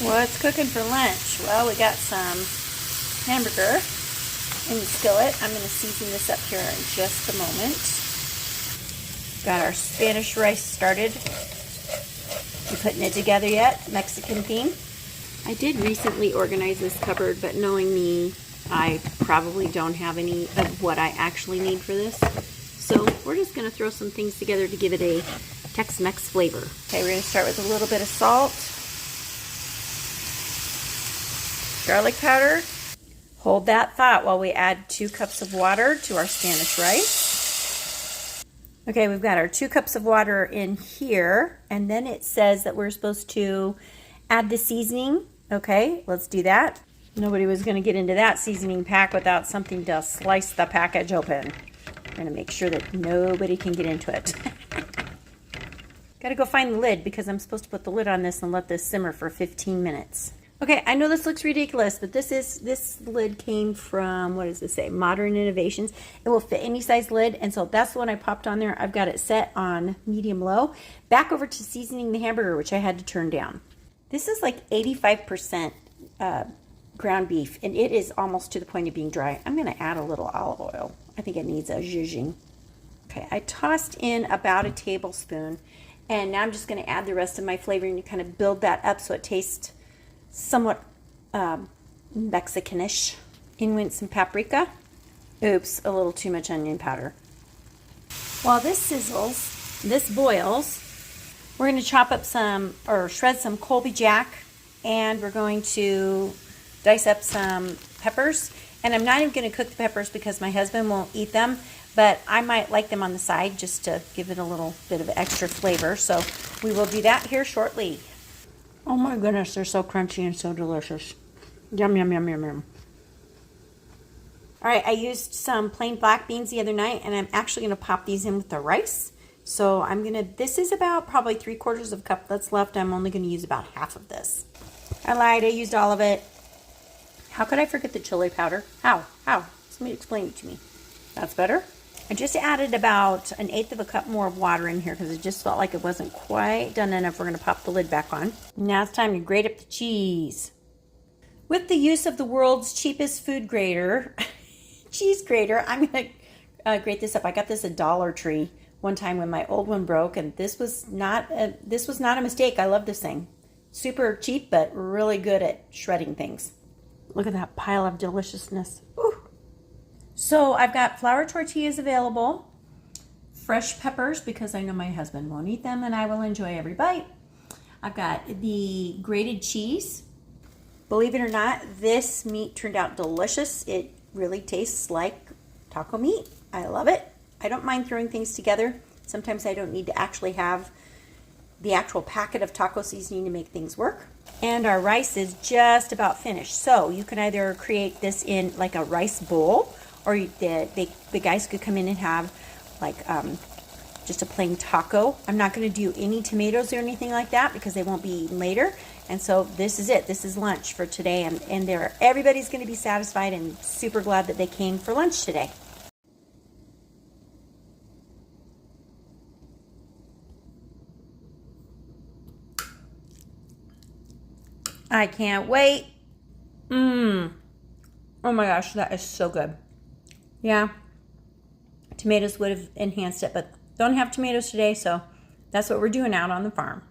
What's cooking for lunch? Well, we got some hamburger in the skillet. I'm going to season this up here in just a moment. Got our Spanish rice started. You putting it together yet? Mexican theme. I did recently organize this cupboard, but knowing me, I probably don't have any of what I actually need for this. So we're just going to throw some things together to give it a Tex-Mex flavor. Okay, we're going to start with a little bit of salt, garlic powder. Hold that thought while we add 2 cups of water to our Spanish rice. Okay, we've got our 2 cups of water in here, and then it says that we're supposed to add the seasoning. Okay, let's do that. Nobody was going to get into that seasoning pack without something to slice the package open. I'm going to make sure that nobody can get into it. Got to go find the lid because I'm supposed to put the lid on this and let this simmer for 15 minutes. Okay, I know this looks ridiculous, but this lid came from, what does this say? Modern Innovations. It will fit any size lid, and so that's the one I popped on there. I've got it set on medium-low. Back over to seasoning the hamburger, which I had to turn down. This is like 85% ground beef, and it is almost to the point of being dry. I'm going to add a little olive oil. I think it needs a zhuzhing. Okay, I tossed in about a tablespoon, and now I'm just going to add the rest of my flavoring to kind of build that up so it tastes somewhat Mexicanish. In went some paprika. Oops, a little too much onion powder. While this sizzles, this boils, we're going to chop up some, or shred some Colby Jack, and we're going to dice up some peppers. And I'm not even going to cook the peppers because my husband won't eat them, but I might like them on the side just to give it a little bit of extra flavor. So we will do that here shortly. Oh my goodness, they're so crunchy and so delicious. Yum, yum, yum, yum, yum. All right, I used some plain black beans the other night, and I'm actually going to pop these in with the rice. So I'm going to, this is about probably 3/4 of a cup that's left. I'm only going to use about half of this. I lied, I used all of it. How could I forget the chili powder? How? Somebody explain it to me. That's better. I just added about 1/8 of a cup more of water in here because it just felt like it wasn't quite done enough. We're going to pop the lid back on. Now it's time to grate up the cheese. With the use of the world's cheapest food grater, cheese grater, I'm going to grate this up. I got this at Dollar Tree one time when my old one broke, and this was not a mistake. I love this thing. Super cheap, but really good at shredding things. Look at that pile of deliciousness. Ooh. So I've got flour tortillas available, fresh peppers because I know my husband won't eat them and I will enjoy every bite. I've got the grated cheese. Believe it or not, this meat turned out delicious. It really tastes like taco meat. I love it. I don't mind throwing things together. Sometimes I don't need to actually have the actual packet of taco seasoning to make things work. And our rice is just about finished. So you can either create this in like a rice bowl, or the guys could come in and have like just a plain taco. I'm not going to do any tomatoes or anything like that because they won't be eaten later. And so this is it. This is lunch for today. And everybody's going to be satisfied and super glad that they came for lunch today. I can't wait. Oh my gosh, that is so good. Yeah, tomatoes would have enhanced it, but don't have tomatoes today, so that's what we're doing out on the farm.